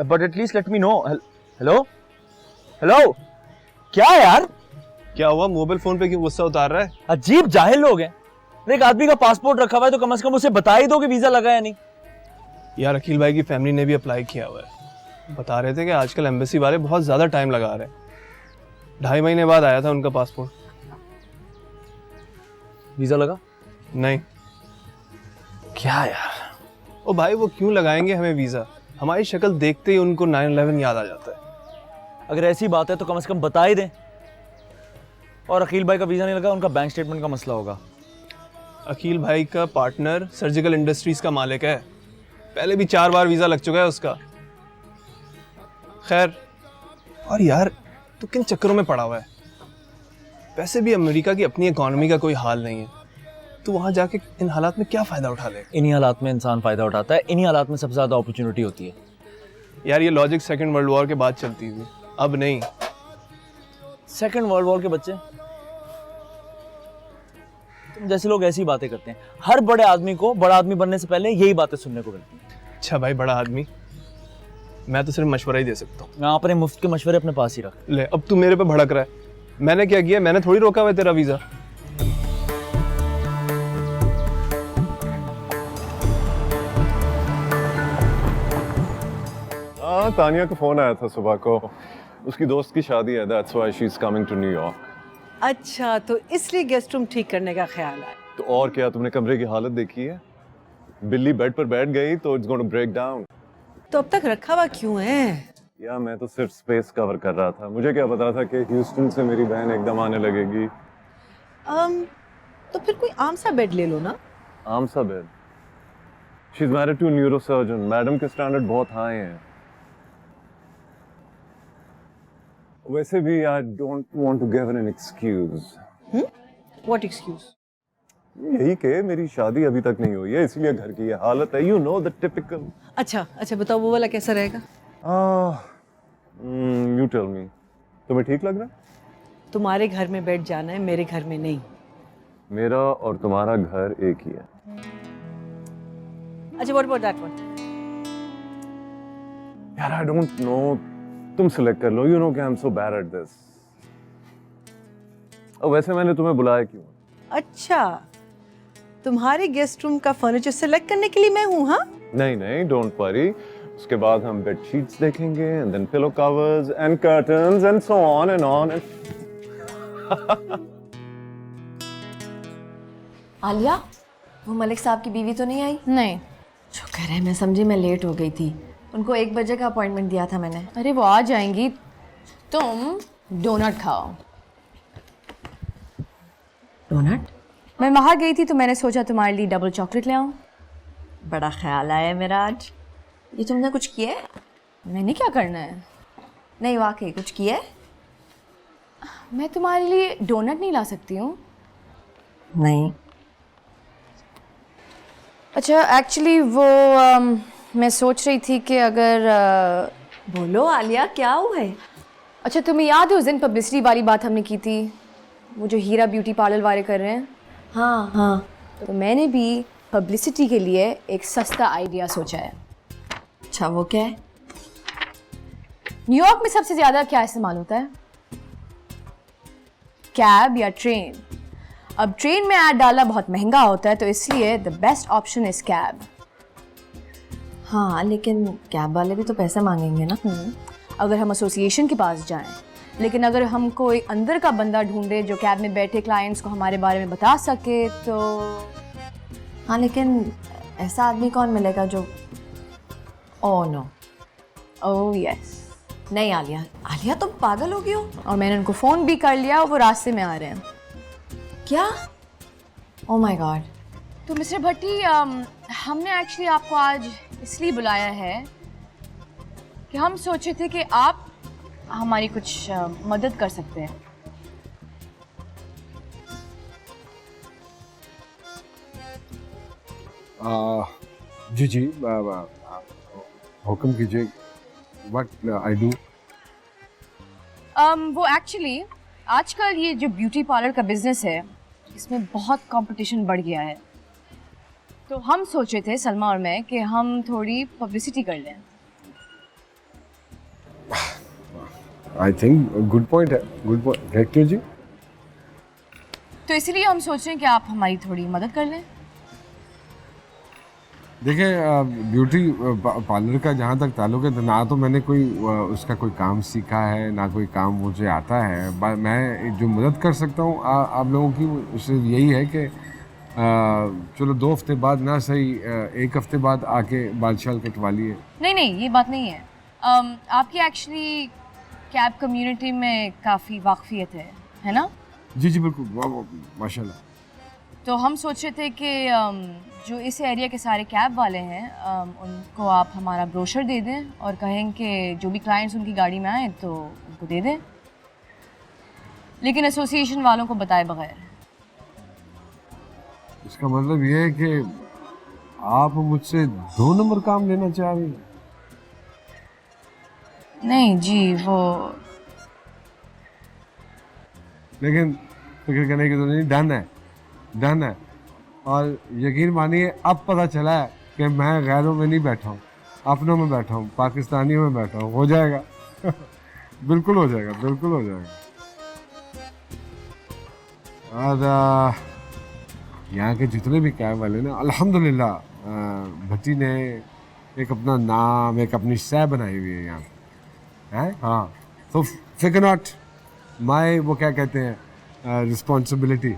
but at least let me know. Hello? Hello? क्या है यार? क्या हुआ? मोबाइल फोन पे क्यों गुस्सा उतार रहा है? अजीब जाहिल लोग हैं। एक आदमी का पासपोर्ट रखा हुआ है तो कम से कम उसे बता ही दो कि वीजा लगा या नहीं। यार अखिल भाई की फैमिली ने भी अप्लाई किया हुआ है। बता रहे थे कि आजकल एम्बेसी वाले बहुत ज्यादा टाइम लगा रहे हैं। 2.5 महीने बाद आया था उनका पासपोर्ट। वीजा लगा? नहीं। क्या यार? ओ भाई, वो क्यों लगाएंगे हमें वीजा? हमारी शक्ल देखते ही उनको 9/11 याद आ जाता है। अगर ऐसी बात है तो कम से कम बता ही दें। और अखिल भाई का वीजा नहीं लगा, उनका बैंक स्टेटमेंट का मसला होगा। अखिल भाई का पार्टनर सर्जिकल इंडस्ट्रीज का मालिक है। पहले भी 4 बार वीजा लग चुका है उसका। खैर, और यार तू किन चक्करों में पड़ा हुआ है? वैसे भी अमेरिका की अपनी इकोनॉमी का कोई हाल नहीं है। तू वहां जाके इन हालात में क्या फायदा उठा ले? इन्हीं हालात में इंसान फायदा उठाता है, इन्हीं हालात में सबसे ज्यादा अपॉर्चुनिटी होती है। यार ये लॉजिक सेकंड वर्ल्ड वॉर के बाद चलती थी, अब नहीं। सेकंड वर्ल्ड वॉर के बच्चे, तुम जैसे लोग ऐसी बातें करते हैं। हर बड़े आदमी को बड़ा आदमी बनने से पहले यही बातें सुनने को मिलती हैं। अच्छा भाई, बड़ा आदमी? मैं तो सिर्फ मशवरा ही दे सकता हूँ। यहाँ अपने मुफ्त के मशवरे अपने पास ही रख। ले, अब तू मेरे पे भड़क रहा है। मैंने क्या किया? मैंने थोड़ी रोका हुआ है तेरा वीजा। हाँ, तानिया का फोन आया था सुबह को। उसकी दोस्त की शादी है, that's why she's coming to New York। अच्छा, तो इसलिए गेस्ट रूम ठीक करने का ख्याल आया। तो और क्या, तुमने कमरे की हालत देखी है? बिल्ली बेड पर बैठ गई तो it's going to break down। तो अब तक रखा हुआ क्यों है? या मैं तो सिर्फ स्पेस कवर कर रहा था। मुझे क्या पता था कि ह्यूस्टन से मेरी बहन एकदम आने लगेगी। तो फिर कोई आम सा बेड ले लो ना। आम सा bed? She's married to a neurosurgeon। Madam के स्टैंडर्ड बहुत हाई हैं। वैसे भी I don't want to give her an excuse। What excuse? यही कि मेरी शादी अभी तक नहीं हुई है, इसलिए घर की ये हालत है। You know the typical। अच्छा बताओ, वो वाला कैसा रहेगा? You tell me। तुम्हें ठीक लग रहा है? तुम्हारे घर में बैठ जाना है, मेरे घर में नहीं। मेरा और तुम्हारा घर एक ही है। अच्छा, what about that one? यार I don't know। तुम सिलेक्ट कर लो। You know कि I'm so bad at this। और वैसे मैंने तुम्हें बुलाया क्यों? अच्छा, तुम्हारे गेस्ट रूम का फर्नीचर सेलेक्ट करने के लिए मैं हूँ? हाँ, नहीं, डोंट वरी। उसके बाद हम बेड शीट्स देखेंगे and then pillow covers and curtains and so on and on. Alia, वो मलिक साहब की बीवी तो नहीं आई? नहीं। शुक्र है, मैं समझी मैं लेट हो गई थी। उनको 1 बजे का अपॉइंटमेंट दिया था मैंने। अरे वो आ जाएंगी। तुम डोनट खाओ। डोनट? मैं बाहर गई थी तो मैंने सोचा तुम्हारे लिए डबल चॉकलेट ले आऊं। बड़ा ख्याल आया मेरा आज। ये तुमने कुछ किया है? मैंने क्या करना है? नहीं, वाकई कुछ किया है? मैं तुम्हारे लिए डोनट नहीं ला सकती हूँ। नहीं। अच्छा, एक्चुअली वो मैं सोच रही थी कि अगर बोलो आलिया, क्या हुआ है? अच्छा, तुम्हें याद है उस दिन पब्लिसिटी वाली बात हमने की थी, वो जो हीरा ब्यूटी पार्लर वाले कर रहे हैं? हाँ। तो मैंने भी पब्लिसिटी के लिए एक सस्ता आइडिया सोचा है। अच्छा, वो क्या है? न्यूयॉर्क में सबसे ज़्यादा क्या इस्तेमाल होता है? कैब या ट्रेन? अब ट्रेन में ऐड डालना बहुत महंगा होता है, तो इसलिए the best option is cab. हाँ, लेकिन कैब वाले भी तो पैसे मांगेंगे ना। अगर हम एसोसिएशन के पास जाएं, लेकिन अगर हम कोई अंदर का बंदा ढूंढे जो कैब में बैठे क्लाइंट्स को हमारे बारे में बता सके तो। हाँ, लेकिन ऐसा आदमी कौन मिलेगा जो। Oh no. Oh yes. नहीं आलिया तुम पागल हो गई हो। और मैंने उनको फ़ोन भी कर लिया, वो रास्ते में आ रहे हैं। क्या? Oh my God. तो मिस्टर भट्टी, हमने एक्चुअली आपको आज इसलिए बुलाया है कि हम सोचे थे कि आप हमारी कुछ मदद कर सकते हैं। जी हुक्म कीजिए। What I do? वो एक्चुअली आजकल ये जो ब्यूटी पार्लर का बिजनेस है, इसमें बहुत कंपटीशन बढ़ गया है। तो हम सोचे थे सलमा और मैं कि हम थोड़ी पब्लिसिटी कर लें। I think good point है, good point. Rector जी? तो इसीलिए हम सोच रहे हैं कि आप हमारी थोड़ी मदद कर लें। देखिए ब्यूटी पार्लर का जहाँ तक ताल्लुक है, तो ना तो मैंने कोई उसका कोई काम सीखा है, ना कोई काम मुझे आता है। मैं जो मदद कर सकता हूँ आप लोगों की, उससे यही है कि चलो 2 हफ्ते बाद ना सही, 1 हफ्ते बाद आके बाल शाल कटवा लिए। नहीं, ये बात नहीं है। आपकी एक्चुअली कैब कम्युनिटी में काफ़ी वाकफियत है ना? जी बिल्कुल, माशाल्लाह। तो हम सोच रहे थे कि जो इस एरिया के सारे कैब वाले हैं उनको आप हमारा ब्रोशर दे दें और कहें कि जो भी क्लाइंट्स उनकी गाड़ी में आए तो उनको दे दें, लेकिन एसोसिएशन वालों को बताए बगैर। इसका मतलब ये है कि आप मुझसे 2 नंबर काम लेना चाह रही हैं? नहीं जी, वो लेकिन फिक्र करने की तो नहीं, डन है। और यकीन मानिए अब पता चला है कि मैं गैरों में नहीं बैठा हूँ, अपनों में बैठा हूँ, पाकिस्तानियों में बैठा हूँ। हो जाएगा बिल्कुल हो जाएगा। और यहाँ के जितने भी कैब वाले ना, अल्हम्दुलिल्लाह भट्टी ने एक अपना नाम, एक अपनी सह बनाई हुई है यहाँ है। हाँ, तो फिकर नॉट माई, वो क्या कहते हैं, रिस्पॉन्सिबिलिटी।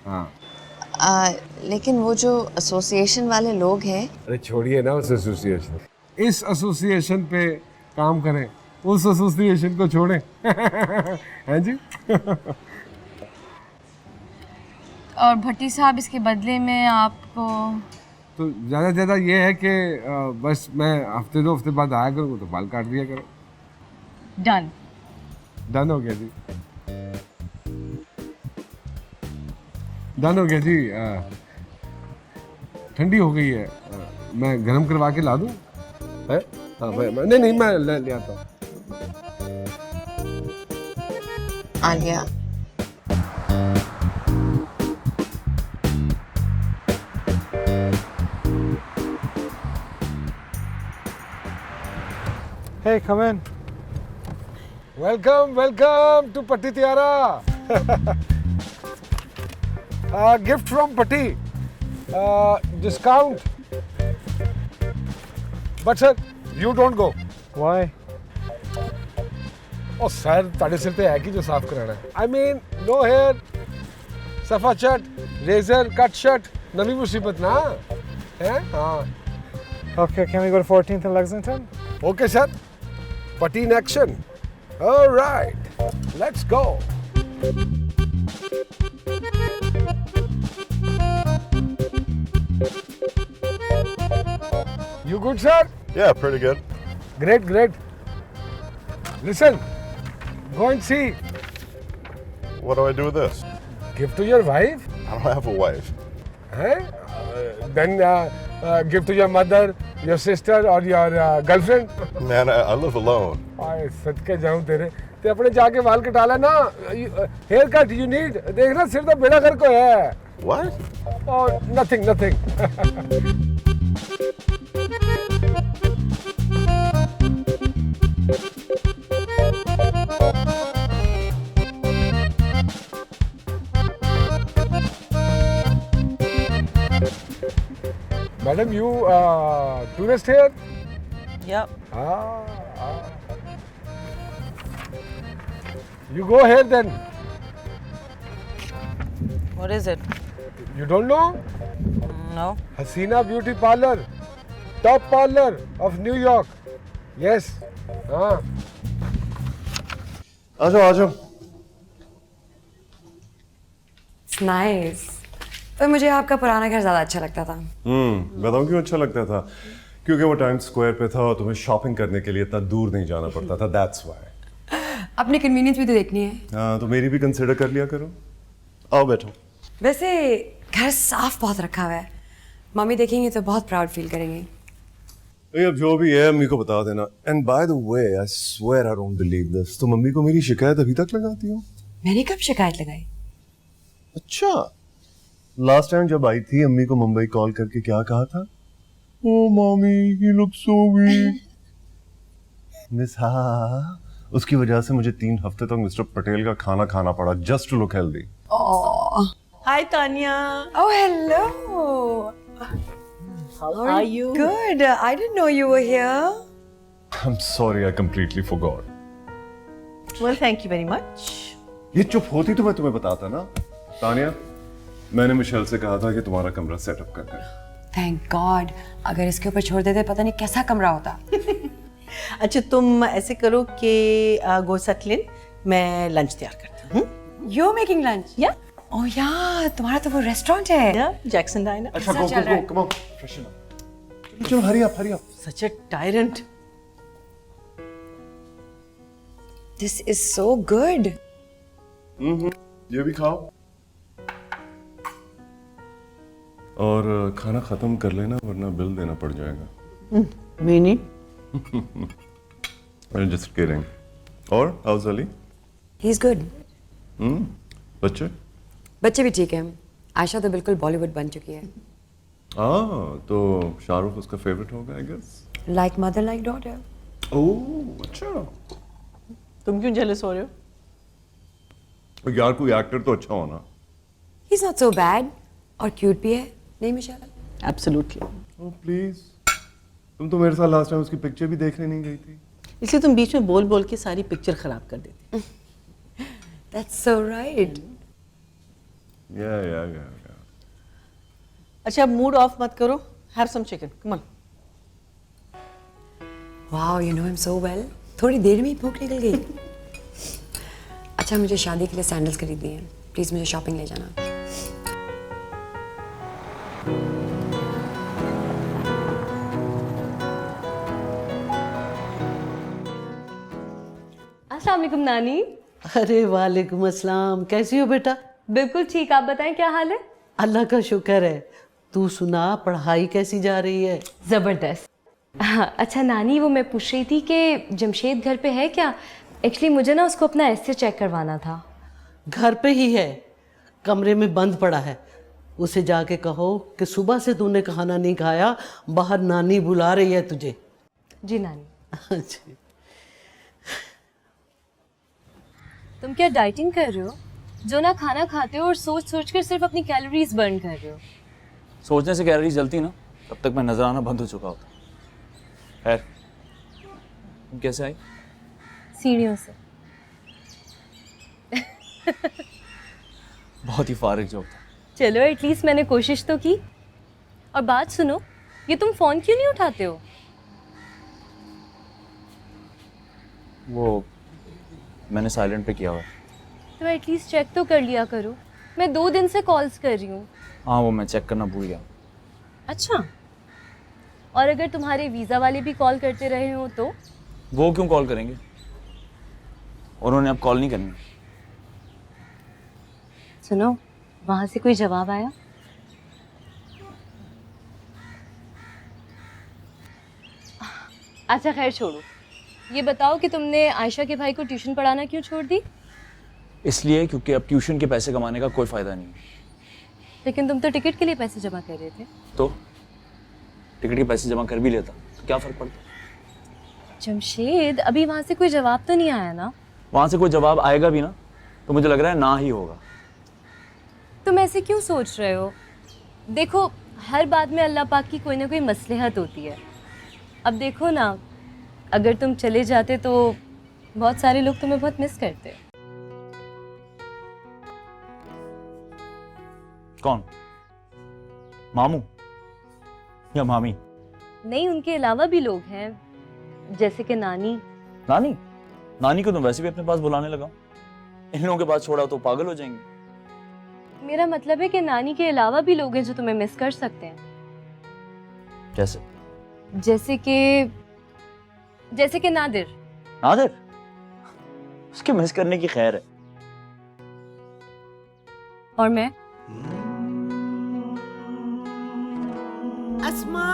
हाँ, लेकिन वो जो एसोसिएशन वाले लोग हैं, अरे छोड़िए ना उस एसोसिएशन, इस एसोसिएशन पे काम करें, उस एसोसिएशन को छोड़ें हैं जी और भट्टी साहब इसके बदले में आपको तो ज़्यादा से ज़्यादा ये है कि बस मैं हफ्ते 2 हफ्ते बाद आया करूँ तो बाल काट दिया करो। डन हो गया जी, डन हो गया जी। ठंडी हो गई है, मैं गर्म करवा के ला दूँ है? हाँ नहीं मैं ले आता हूँ। Alia, Hey, come in. Welcome to Patti Tiara. Gift from Patti. Discount. But sir, you don't go. Why? Oh sir, ਤੁਹਾਡੇ ਸਿਰ ਤੇ ਹੈ ਕੀ ਜੋ ਸਾਫ਼ ਕਰਾਣਾ ਹੈ? I mean, no hair, Safa chit, razor, cut shut, ਨਵੀਂ ਮੁਸੀਬਤ ਨਾ ਹੈ? हाँ. Okay, can we go to 14th and Lexington? Okay sir. Patti in action. All right, let's go. You good, sir? Yeah, pretty good. Great. Listen, go and see. What do I do with this? Give to your wife. I don't have a wife. Huh? Then give to your mother, your sister, or your girlfriend. Man, I live alone. आए सदके जाऊं तेरे ते अपने जाके बाल कटा लेना। हेयर कट यू नीड, देखना सिर तो बेड़ा कर को है। What? और nothing. Madam, you tourist here? Yep. You go here then. What is it? You don't know? No. Hasina Beauty Parlor, top parlor of New York. Yes. हाँ. आ जाओ. It's nice. पर मुझे आपका पुराना घर ज़्यादा अच्छा लगता था। बताऊं क्यों अच्छा लगता था? क्योंकि वो टाइम्स स्क्वायर पे था और तुम्हें शॉपिंग करने के लिए इतना दूर नहीं जाना पड़ता था। That's why. अपनी कन्वीनियंस भी तो देखनी है। हाँ, तो मेरी भी कंसिडर कर लिया करो। आओ बैठो। वैसे घर साफ बहुत रखा हुआ है, मम्मी देखेंगी तो बहुत प्राउड फील करेंगी। अब जो भी है अम्मी को बता देना। And by the way, I swear I don't believe this, तुम मम्मी को मेरी शिकायत अभी तक लगाती हो? मैंने कब शिकायत लगाई? अच्छा, लास्ट टाइम जब आई थी अम्मी को मुंबई कॉल करके क्या कहा था? Oh mommy, he looks so weak. Miss Ha, उसकी वजह से मुझे 3 हफ्ते तक मिस्टर पटेल का खाना खाना पड़ा just to look healthy. Hi Tania, Oh, hello. How are you? Good. I didn't know you were here. I am sorry, I completely forgot. Well thank you very much. ये चुप होती तो मैं तुम्हें बताता ना। तानिया, मैंने मिशेल से कहा था कि तुम्हारा कमरा सेटअप कर दें। Thank God. अगर इसके ऊपर छोड़ देते पता नहीं कैसा कमरा होता। अच्छा तुम ऐसे करो कि गो सेटल इन, मैं लंच तैयार करती हूँ। You're making lunch? या Oh yeah, तुम्हारा तो वो रेस्टोरेंट है। या जैक्सन डाइनर। अच्छा गो गो गो, कम ऑन, फ्रेशन अप। चलो hurry up. Such a tyrant. This is so good. ये भी खाओ। और खाना खत्म कर लेना वरना बिल देना पड़ जाएगा। मीनी I'm just kidding. और हाउस अली? He's good. बच्चे? बच्चे भी ठीक हैं। आयशा तो बिल्कुल बॉलीवुड बन चुकी है। तो शाहरुख उसका फेवरेट होगा I guess. Like mother, like daughter. Oh अच्छा। तुम क्यों जेलस हो रहे हो? यार कोई एक्टर तो अच्छा होना। He's not so bad. और क्यूट भी है, नहीं मिशेल? एब्सोल्युटली। ओह प्लीज, तुम तो मेरे साथ लास्ट टाइम उसकी पिक्चर भी देखने नहीं गई थी। इसलिए तुम बीच में बोल बोल के सारी पिक्चर खराब कर देती। That's so right. या अच्छा अब मूड ऑफ मत करो, have some chicken, come on. Wow, you know him so well. थोड़ी देर में ही भूख निकल गई। अच्छा मुझे शादी के लिए सैंडल्स खरीदनी है, प्लीज मुझे शॉपिंग ले जाना। अस्सलाम वालेकुम नानी। अरे वालेकुम अस्सलाम, कैसी हो बेटा? बिल्कुल ठीक, आप बताएं क्या हाल है? अल्लाह का शुक्र है। तू सुना, पढ़ाई कैसी जा रही है? ज़बरदस्त। हाँ, अच्छा नानी, वो मैं पूछ रही थी कि जमशेद घर पे है क्या? एक्चुअली मुझे ना उसको अपना एसे चेक करवाना था। घर पे ही है, कमरे में बंद पड़ा है। उसे जाके कहो कि सुबह से तूने खाना नहीं खाया, बाहर नानी बुला रही है तुझे। जी नानी। अच्छा। तुम क्या डाइटिंग कर रहे हो? जो ना खाना खाते हो और सोच सोच कर सिर्फ अपनी कैलोरीज बर्न कर रहे हो। सोचने से कैलोरीज जलती ना, तब तक मैं नजर आना बंद हो चुका होता। खैर, तुम कैसे आई? सीढ़ियों से। बहुत ही फारिग जोक था। चलो एटलीस्ट मैंने कोशिश तो की। और बात सुनो, ये तुम फ़ोन क्यों नहीं उठाते हो? वो मैंने साइलेंट पे किया हुआ है। तो एटलीस्ट चेक तो कर लिया करो। मैं 2 दिन से कॉल्स कर रही हूँ। हाँ, वो मैं चेक करना भूल गया। अच्छा, और अगर तुम्हारे वीज़ा वाले भी कॉल करते रहे हो तो? वो क्यों कॉल करेंगे? उन्होंने अब कॉल नहीं करनी। सुनो, वहाँ से कोई जवाब आया? अच्छा खैर छोड़ो, ये बताओ कि तुमने आयशा के भाई को ट्यूशन पढ़ाना क्यों छोड़ दी? इसलिए क्योंकि अब ट्यूशन के पैसे कमाने का कोई फ़ायदा नहीं है। लेकिन तुम तो टिकट के लिए पैसे जमा कर रहे थे। तो टिकट के पैसे जमा कर भी लेता तो क्या फ़र्क पड़ता? जमशेद, अभी वहाँ से कोई जवाब तो नहीं आया ना? वहाँ से कोई जवाब आएगा भी ना तो मुझे लग रहा है ना ही होगा। तुम ऐसे क्यों सोच रहे हो? देखो, हर बात में अल्लाह पाक की कोई ना कोई मसलहत होती है। अब देखो ना, अगर तुम चले जाते तो बहुत सारे लोग तुम्हें बहुत मिस करते। कौन? मामू या मामी? नहीं, उनके अलावा भी लोग हैं, जैसे कि नानी। नानी? नानी को तुम वैसे भी अपने पास बुलाने लगा। इन लोगों के पास छोड़ा तो पागल हो जाएंगे। मेरा मतलब है कि नानी के अलावा भी लोग हैं जो तुम्हें मिस कर सकते हैं। कैसे? जैसे कि नादिर। नादिर? उसके मिस करने की खैर है। और मैं? अस्मा।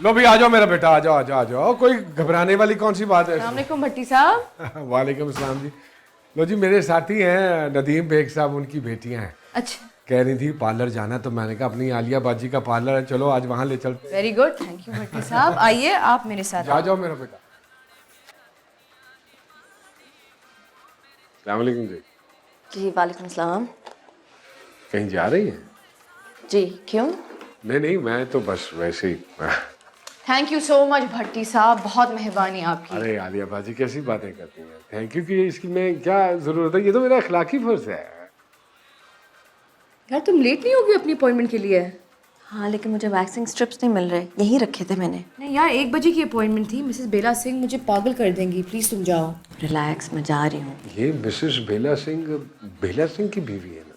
लो भी आ जाओ मेरा बेटा, आ जाओ आ जाओ आ जाओ, कोई घबराने वाली कौन सी बात है? अस्सलाम वालेकुम भट्टी साहब। वालेकुम अस्सलाम जी। लो जी, मेरे साथी हैं नदीम बेग साहब, उनकी बेटियां हैं। अच्छा, कह रही थी पार्लर जाना, तो मैंने कहा अपनी आलिया बाजी का पार्लर है, चलो आज वहां ले चलते। Very good, thank you Bhatti साहब। आइए आप मेरे साथ। आ जाओ मेरा बेटा। अस्सलाम वालेकुम जी। जी वालेकुम सलाम। कहीं जा रही हैं? जी क्यों? नहीं नहीं, मैं तो बस वैसे ही। Thank you so much Bhatti साहब, बहुत मेहरबानी आपकी। अरे आलिया बाजी कैसी बातें करती हैं, थैंक यू की इसकी में क्या जरूरत है, ये तो मेरा अखलाकी फर्ज है। यार तुम लेट नहीं होगी अपनी अपॉइंटमेंट के लिए? हाँ लेकिन मुझे वैक्सिंग स्ट्रिप्स नहीं मिल रहे, यहीं रखे थे मैंने। नहीं यार, 1 बजे की अपॉइंटमेंट थी। मिसेस बेला सिंह मुझे पागल कर देंगी, प्लीज तुम जाओ। रिलैक्स, मैं जा रही हूँ। ये मिसेस बेला सिंह की बीवी है ना?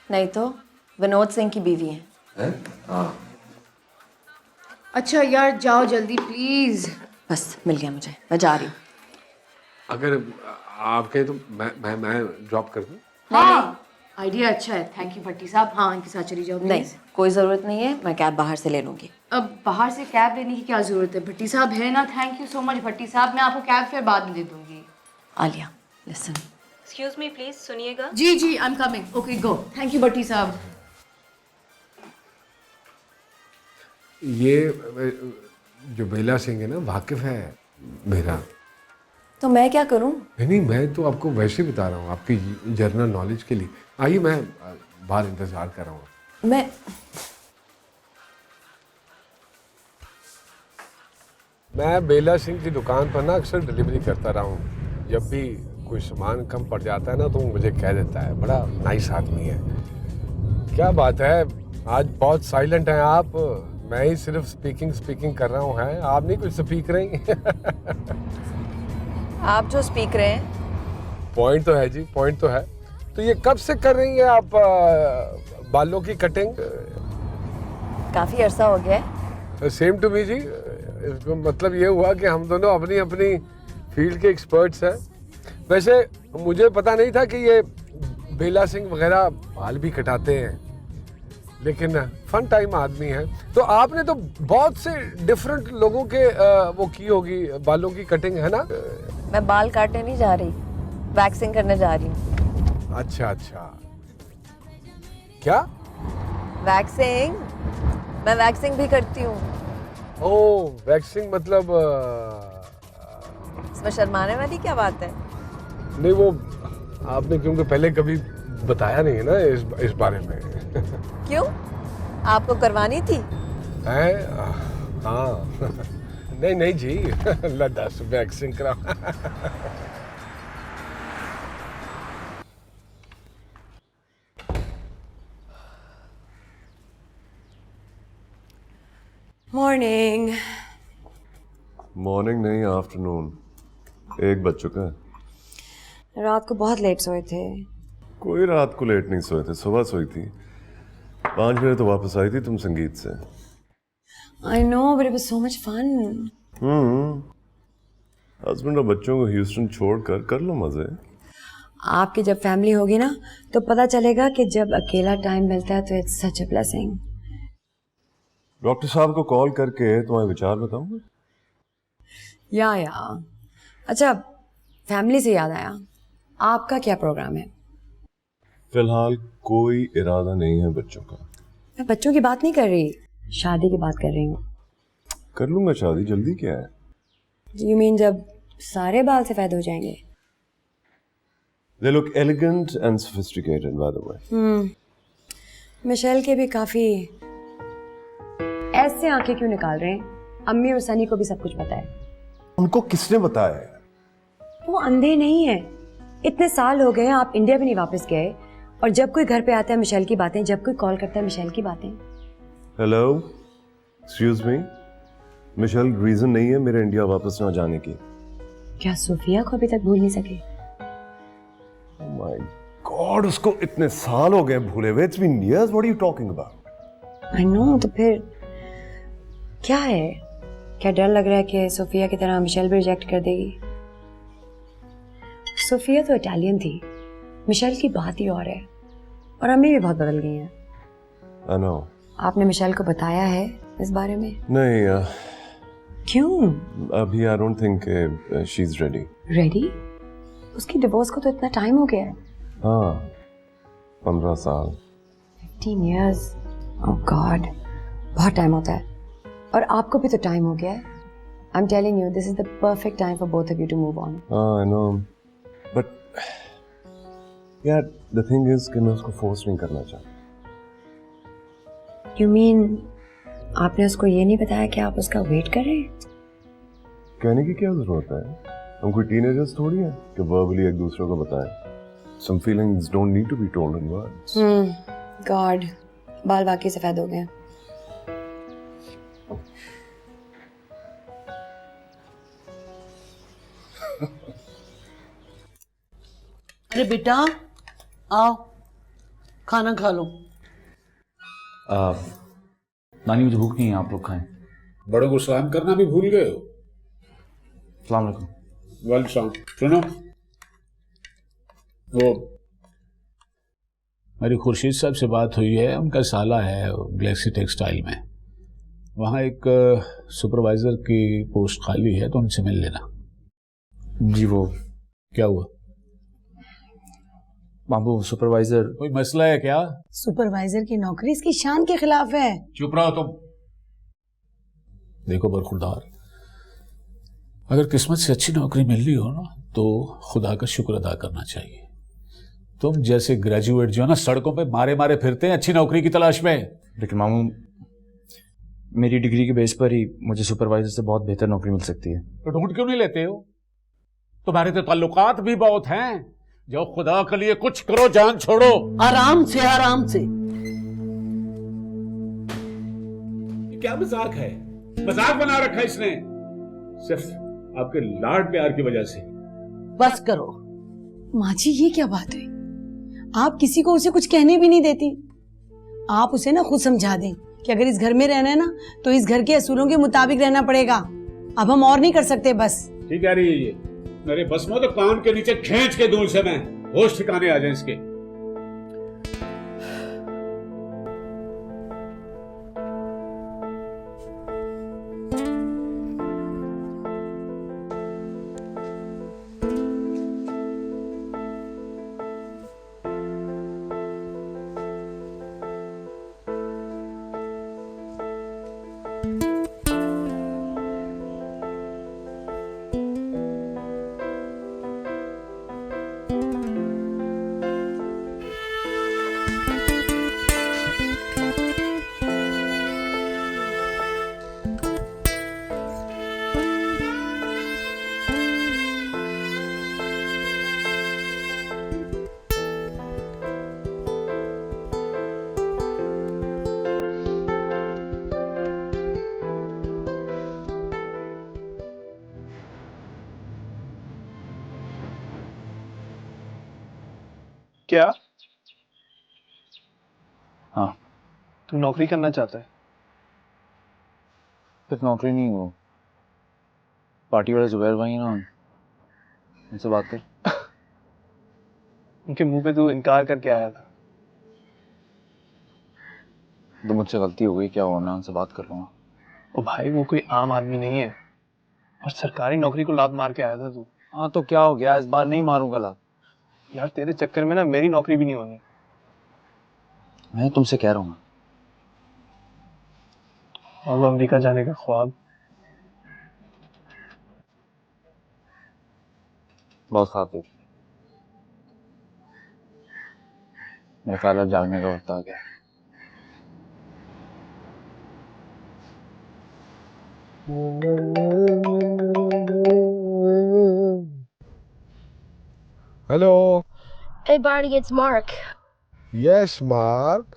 नहीं तो विनोद सिंह की बीवी है। हाँ। अच्छा यार जाओ जल्दी प्लीज। बस मिल गया मुझे, मैं जा रही हूँ। अगर आप कहें तो मैं ड्रॉप कर दूं? हाँ आइडिया अच्छा है, थैंक यू भट्टी साहब। हाँ इनके साथ चली जाओ नहीं प्लीज। कोई ज़रूरत नहीं है, मैं कैब बाहर से ले लूँगी। अब बाहर से कैब लेने की क्या जरूरत है, भट्टी साहब है ना। Thank you so much Bhatti साहब, मैं आपको कैब फेयर बाद में दे दूंगी। Alia listen. Excuse me please, सुनिएगा। जी जी I am coming, okay go. Thank you Bhatti साहब। ये जो बेला सिंह है ना, वाकिफ है मेरा। तो मैं क्या करूँ? नहीं, मैं तो आपको वैसे बता रहा हूँ, आपकी जनरल नॉलेज के लिए। आइए, मैं बाहर इंतजार कर रहा हूँ। मैं बेला सिंह की दुकान पर ना अक्सर डिलीवरी करता रहा हूँ। जब भी कोई सामान कम पड़ जाता है ना, तो वो मुझे कह देता है। बड़ा नाइस आदमी है। क्या बात है, आज बहुत साइलेंट हैं आप। मैं ही सिर्फ स्पीकिंग कर रहा हूँ। है आप नहीं कुछ स्पीक रही? आप जो स्पीक रहे हैं। पॉइंट तो है जी, पॉइंट तो है। तो ये कब से कर रही हैं आप बालों की कटिंग? काफ़ी अरसा हो गया है। सेम टू मी जी। इसका मतलब ये हुआ कि हम दोनों अपनी अपनी फील्ड के एक्सपर्ट्स हैं। वैसे मुझे पता नहीं था कि ये बेला सिंह वगैरह बाल भी कटाते हैं, लेकिन फन टाइम आदमी है। तो आपने तो बहुत से डिफरेंट लोगों के वो की होगी बालों की कटिंग, है ना? मैं बाल काटने नहीं जा रही, वैक्सिंग करने जा रही हूँ। अच्छा अच्छा, क्या वैक्सिंग? मैं वैक्सिंग भी करती हूँ। ओह, वैक्सिंग मतलब इसमें शर्माने वाली क्या बात है? नहीं, वो आपने क्योंकि पहले कभी बताया नहीं है ना इस बारे में। क्यों, आपको करवानी थी? हाँ। नहीं जी, दस वैक्सिंग करा। मॉर्निंग। मॉर्निंग नहीं, आफ्टरनून। 1 बज चुका है। रात को बहुत लेट सोए थे। कोई रात को लेट नहीं सोए थे, सुबह सोई थी। 5 बजे तो वापस आई थी तुम संगीत से। I know but it was so much fun. Husband और बच्चों को ह्यूस्टन छोड़कर कर लो मजे। आपकी जब फैमिली होगी ना, तो पता चलेगा कि जब अकेला टाइम मिलता है तो it's such a blessing. Doctor साहब को कॉल करके तुम्हारे विचार बताऊंगा। या अच्छा, फैमिली से याद आया, आपका क्या प्रोग्राम है? फिलहाल कोई इरादा नहीं है बच्चों का। मैं बच्चों की बात नहीं कर रही, शादी की बात कर रही हूँ। कर लूंगा शादी, जल्दी क्या है? यू मीन जब सारे बाल सफेद हो जाएंगे? They look elegant and sophisticated, by the way. Michelle के भी काफी। ऐसे आंखें क्यों निकाल रहे हैं? अम्मी और सनी को भी सब कुछ पता है। उनको किसने बताया है? वो अंधे नहीं है। इतने साल हो गए हैं, आप इंडिया भी नहीं वापस गए, और जब कोई घर पे आता है मिशेल की बातें, जब कोई कॉल करता है मिशेल की बातें। Hello, excuse me, Michelle reason नहीं है मेरे इंडिया वापस ना जाने की। क्या सोफिया को अभी तक भूल नहीं सके? माय गॉड, उसको इतने साल हो गए भूले हुए। It's been years, what are you talking about? I know, तो फिर क्या है? क्या डर लग रहा है कि सोफिया की तरह मिशेल भी रिजेक्ट कर देगी? सोफिया तो इटालियन थी, मिशेल की बात ही और है, और अम्मी भी बहुत बदल गई हैं। I know. आपने मिशेल को बताया है इस बारे में? नहीं क्यों? अभी I don't think she is ready. Ready? उसकी डिवोर्स को तो इतना टाइम हो गया है। हाँ 15 साल। 15 years। ओह गॉड, बहुत टाइम होता है। और आपको भी तो टाइम हो गया है। I am telling you, this is the perfect time for both of you to move on. I know, but यार द थिंग इज कि मैं उसको फोर्स नहीं करना चाहता। यू मीन आपने उसको ये नहीं बताया कि आप उसका वेट कर रहे हैं? कहने की क्या जरूरत है? हम कोई टीनेजर्स थोड़ी हैं कि वर्बली एक दूसरे को बताएं। Some feelings don't need to be told in words. God, बाल वाकई सफेद हो गए। अरे बेटा आओ, खाना खा लो। नानी मुझे भूख नहीं है, आप लोग खाएं। बड़ों को सलाम करना भी भूल गए हो। अस्सलाम वालेकुम। वालेकुम। सुनो, वो मेरी खुर्शीद साहब से बात हुई है, उनका साला है गैलेक्सी टेक्सटाइल में, वहाँ एक सुपरवाइजर की पोस्ट खाली है, तो उनसे मिल लेना। जी वो क्या हुआ? बाबू सुपरवाइजर कोई मसला है क्या? सुपरवाइजर की नौकरी इसकी शान के खिलाफ है। चुप रहो तुम। देखो बरखुरदार, अगर किस्मत से अच्छी नौकरी मिल रही हो ना तो खुदा का शुक्र अदा करना चाहिए। तुम जैसे ग्रेजुएट जो है ना सड़कों पे मारे मारे फिरते हैं अच्छी नौकरी की तलाश में। लेकिन मामू मेरी डिग्री के बेस पर ही मुझे सुपरवाइजर से बहुत बेहतर नौकरी मिल सकती है। तो ढूंढ क्यों नहीं लेते हो? तुम्हारे तो ताल्लुकात भी बहुत हैं। जो खुदा के लिए कुछ करो, जान छोड़ो। आराम से आराम से। क्या मजाक है? मजाक बना रखा है इसने सिर्फ आपके लाड प्यार की वजह से। बस करो। माँ जी ये क्या बात हुई? आप किसी को उसे कुछ कहने भी नहीं देती। आप उसे ना खुद समझा दें कि अगर इस घर में रहना है ना तो इस घर के असूलों के मुताबिक रहना पड़ेगा। अब हम और नहीं कर सकते बस। ठीक कह रही है ये। मेरे बस में तो कान के नीचे खींच के दूर से मैं होश ठिकाने आ जाए इसके। क्या हाँ तू नौकरी करना चाहता है? सिर्फ नौकरी नहीं, हो पार्टी वाले जुबैर भाई ना, उनसे बात कर। उनके मुंह पे तू इनकार करके आया था। तो मुझसे गलती हो गई, क्या हुआ, मैं उनसे बात कर लूँगा। ओ भाई वो कोई आम आदमी नहीं है और सरकारी नौकरी को लात मार के आया था तू। हाँ तो क्या हो गया, इस बार नहीं मारूंगा लात। यार तेरे चक्कर में ना मेरी नौकरी भी नहीं होनी। मैं तुमसे कह रहा हूँ और वो अमेरिका जाने का ख्वाब बहुत खातिर। मेरे ख्याल अब जागने का वक्त आ गया। Hello. Hey Barney, it's Mark. Yes, Mark.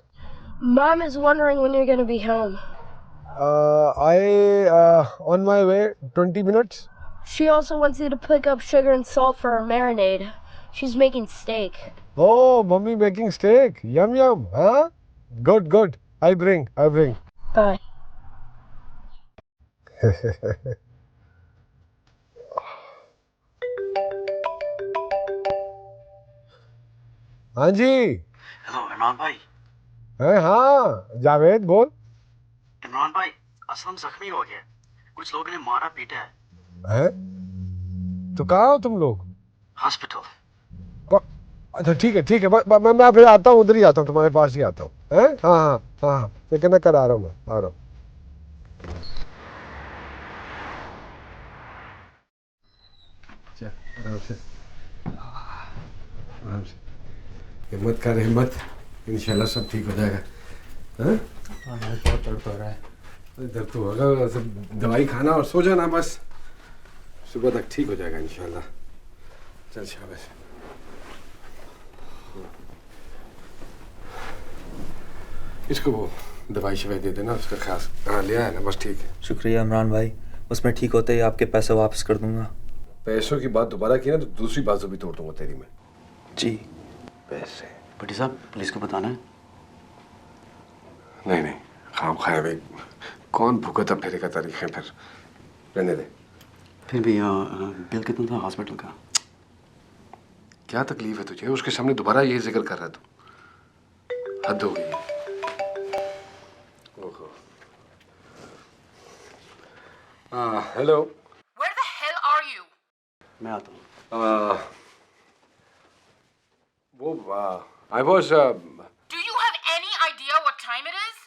Mom is wondering when you're gonna be home. On my way, 20 minutes. She also wants you to pick up sugar and salt for her marinade. She's making steak. Oh, mommy making steak. Yum yum, huh? Good, good. I bring. Bye. हाँ जी। Hello, Imran bhai. है? हाँ जावेद बोल। इमरान भाई, असलम जख्मी हो गया, कुछ लोगों ने मारा पीटा है। है? तो कहाँ हो तुम लोग? हॉस्पिटल। अच्छा ठीक है मैं फिर आता हूँ, उधर ही आता हूँ, तुम्हारे पास ही आता हूँ। हैं? हाँ लेकिन मैं कल आ रहा हूँ, मैं आ रहा हूँ। आराम से हिम्मत कर, हिम्मत, इंशाल्लाह सब ठीक हो जाएगा। हाँ? बहुत दर्द हो रहा है। दर्द तो होगा, सब दवाई खाना और सो जाना बस, सुबह तक ठीक हो जाएगा इंशाल्लाह। चल शाबाश। इसको वो दवाई शवाई दे देना, उसका खास। हाँ लिया है ना, बस ठीक है। शुक्रिया इमरान भाई, बस मैं ठीक होते ही आपके पैसे वापस कर दूंगा। पैसों की बात दोबारा की ना तो दूसरी बाजू भी तोड़ दूंगा तेरी मैं। जी। पैसे? भट्टी साहब, पुलिस को बताना है? नहीं खाम खाए भाई, कौन भुगता फिरेगा तारीखें, फिर रहने दे। फिर भी बिल कितना था हॉस्पिटल का? क्या तकलीफ है तुझे? उसके सामने दोबारा ये जिक्र कर रहा है तू? हद हो गई है। ओहो। Hello. Where the hell are you? मैं आता हूँ। I was Do you have any idea what time it is?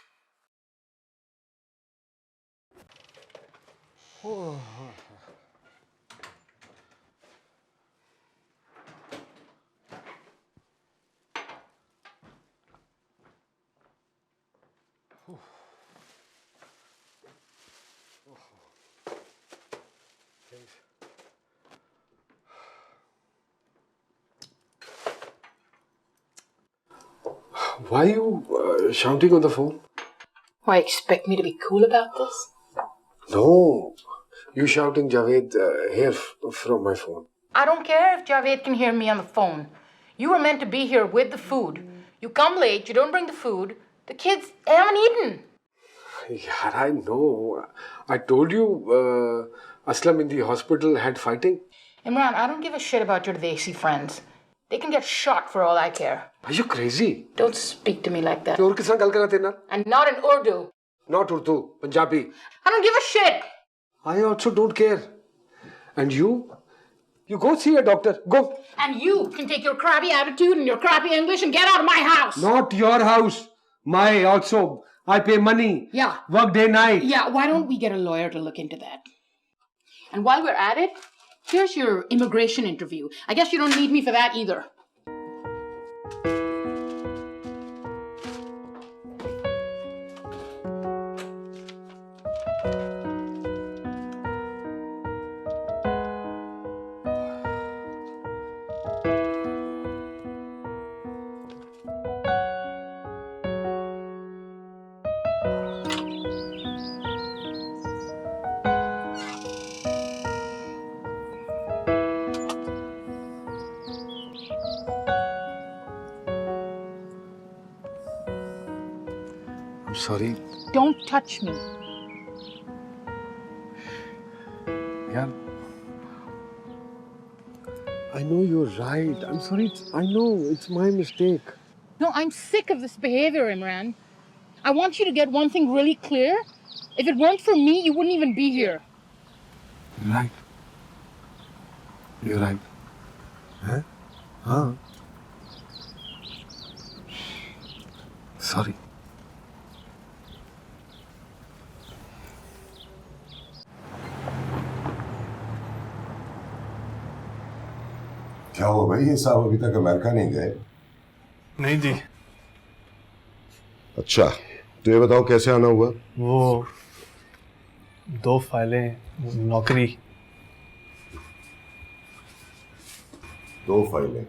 Why are you shouting on the phone? Why, expect me to be cool about this? No, you shouting Javed here from my phone. I don't care if Javed can hear me on the phone. You were meant to be here with the food. You come late, you don't bring the food. The kids haven't eaten. Yeah, I know. I told you Aslam in the hospital had fighting. Imran, I don't give a shit about your Desi friends. They can get shot for all I care. Are you crazy? Don't speak to me like that. और किस तरह गल करा तेरे नाल? And not in Urdu. Not Urdu, Punjabi. I don't give a shit. I also don't care. And you? You go see a doctor. Go. And you can take your crappy attitude and your crappy English and get out of my house. Not your house. My also. I pay money. Yeah. Work day night. Yeah, why don't we get a lawyer to look into that? And while we're at it, here's your immigration interview. I guess you don't need me for that either. I'm sorry. Don't touch me. Yeah. I know you're right. I'm sorry. I know it's my mistake. No, I'm sick of this behavior, Imran. I want you to get one thing really clear. If it weren't for me, you wouldn't even be here. You're right. You're right. Huh? Huh? Sorry. क्या हुआ भाई, ये साहब अभी तक America नहीं गए? नहीं जी। अच्छा, तो ये बताओ कैसे आना हुआ? वो 2 फाइलें, नौकरी। 2 फाइलें?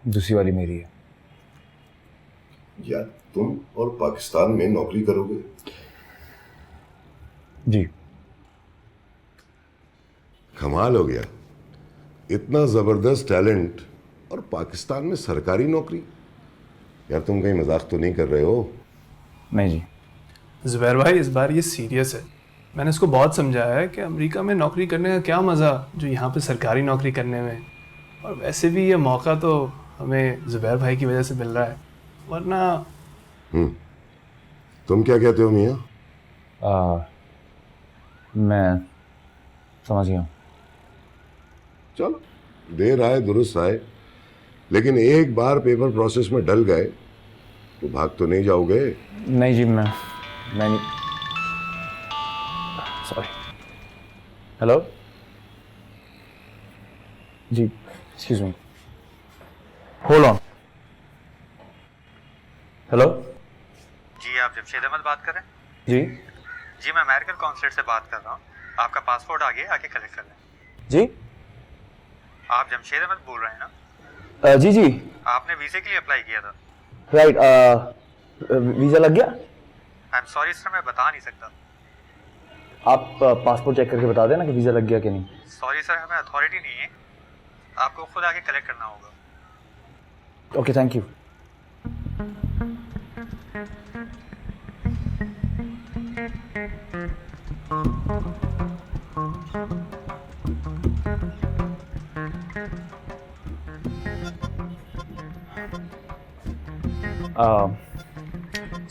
दूसरी वाली मेरी है। यार तुम और पाकिस्तान में नौकरी करोगे? जी। कमाल हो गया, इतना जबरदस्त टैलेंट और पाकिस्तान में सरकारी नौकरी। यार तुम कहीं मजाक तो नहीं कर रहे हो? नहीं जी। जुबैर भाई इस बार ये सीरियस है। मैंने इसको बहुत समझाया है कि अमेरिका में नौकरी करने का क्या मज़ा जो यहाँ पे सरकारी नौकरी करने में। और वैसे भी ये मौका तो हमें जुबैर भाई की वजह से मिल रहा है, वरना तुम क्या कहते हो मियाँ? मैं समझ गया। चलो, देर आए दुरुस्त आए, लेकिन एक बार पेपर प्रोसेस में डल गए तो भाग तो नहीं जाओगे? नहीं जी, मैं नहीं। सॉरी। हेलो जी, excuse me, hold on. Hello जी, आप जमशेद अहमद बात कर रहे हैं? जी जी, मैं अमेरिकन कॉन्सुलेट से बात कर रहा हूँ। आपका पासपोर्ट आ गया, आके कलेक्ट कर लें। जी आप जमशेद अहमद बोल रहे हैं ना? जी जी, आपने वीज़े के लिए अप्लाई किया था। राइट। वीज़ा लग गया? आई एम सॉरी सर, मैं बता नहीं सकता। आप पासपोर्ट चेक करके बता देना कि वीज़ा लग गया कि नहीं। सॉरी सर, हमें अथॉरिटी नहीं है, आपको खुद आके कलेक्ट करना होगा। Okay, thank you.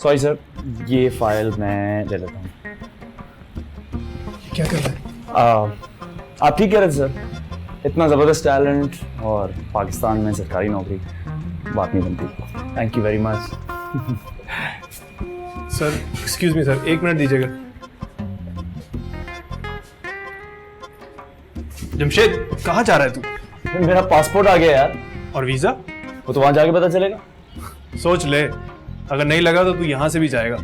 Sorry sir, ये फाइल मैं ले लेता हूँ। क्या कर रहा है? आप ठीक कह रहे थे सर, इतना ज़बरदस्त टैलेंट और पाकिस्तान में सरकारी नौकरी बात नहीं बनती। Thank you very much. Sir excuse me sir, 1 minute दीजिएगा। जमशेद, कहाँ जा रहा है तू? मेरा पासपोर्ट आ गया यार। और वीज़ा? वो तो वहाँ जाके पता चलेगा। सोच ले, अगर नहीं लगा तो तू यहाँ से भी जाएगा।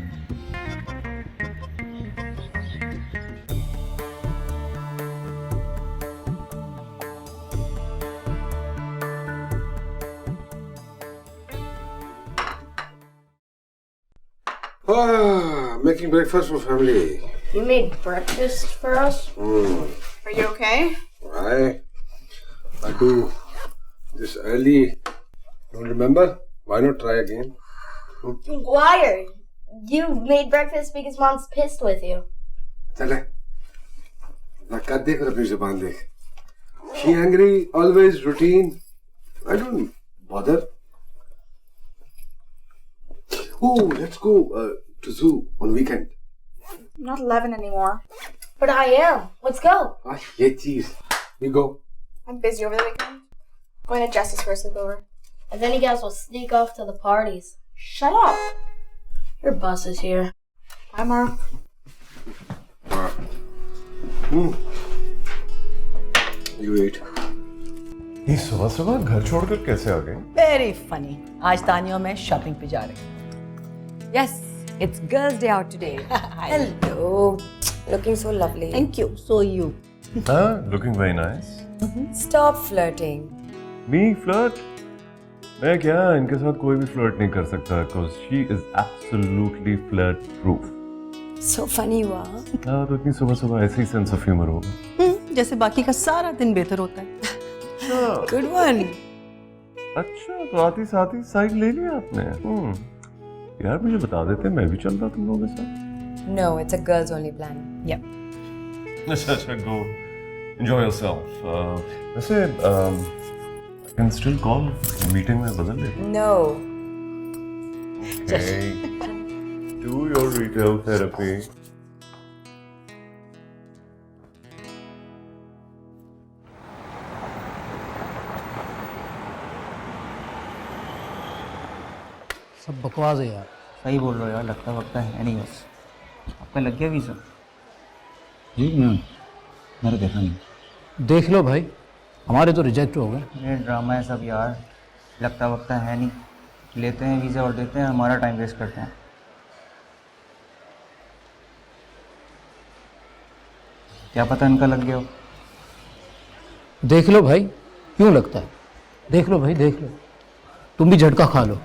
Making breakfast for family. You made breakfast for us? Are you okay? Why? I do this early. Don't remember? Why not try again? Wire, you made breakfast because Mom's pissed with you. चले नक्का देख और अपनी जुबान देख. She angry, always routine. I don't bother. Oh, let's go to zoo on weekend. I'm not 11 anymore. But I am. Let's go. Ah, ये चीज. We go. I'm busy over the weekend. Going to Jess's for a sleepover. And then you guys will sneak off to the parties. Shut up. Your bus is here. Bye, Mark. You wait. ये सुबह सुबह घर छोड़कर कैसे आ गए? Very funny. आज तानिया और मैं शॉपिंग पे जा रहे हैं। Yes, it's girls' day out today. Hello. Looking so lovely. Thank you. So you. Looking very nice. Stop flirting. Me flirt? मैं क्या इनके साथ कोई भी फ्लर्ट नहीं कर सकता because she is absolutely flirt proof. So funny you are. हाँ, तो इतनी सुबह सुबह ऐसे ही सेंस ऑफ ह्यूमर होगा। जैसे बाकी का सारा दिन बेहतर होता है। Good one. अच्छा, तो आती साथ ही साइड ले लिया आपने? यार मुझे बता देते, मैं भी चलता तुम लोगों के साथ। No, it's a girls only plan. Yep. अच्छा, go enjoy yourself. वैसे I can still call meeting में बदल ले। No. Okay. Do your retail therapy. सब बकवास है यार। सही बोल रहे हो यार, लगता वक्ता है नहीं बस। आपका लग गया वीज़ा? जी मैंने देखा नहीं। देख लो भाई, हमारे तो रिजेक्ट हो गए। ये ड्रामा है सब यार, लगता वक्ता है नहीं। लेते हैं वीज़ा और देते हैं, हमारा टाइम वेस्ट करते हैं। क्या पता इनका लग गया हो। देख लो भाई, क्यों लगता है? देख लो भाई, देख लो, तुम भी झटका खा लो।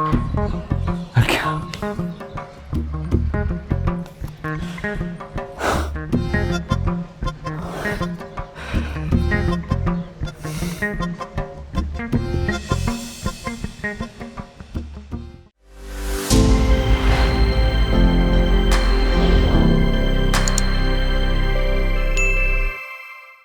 है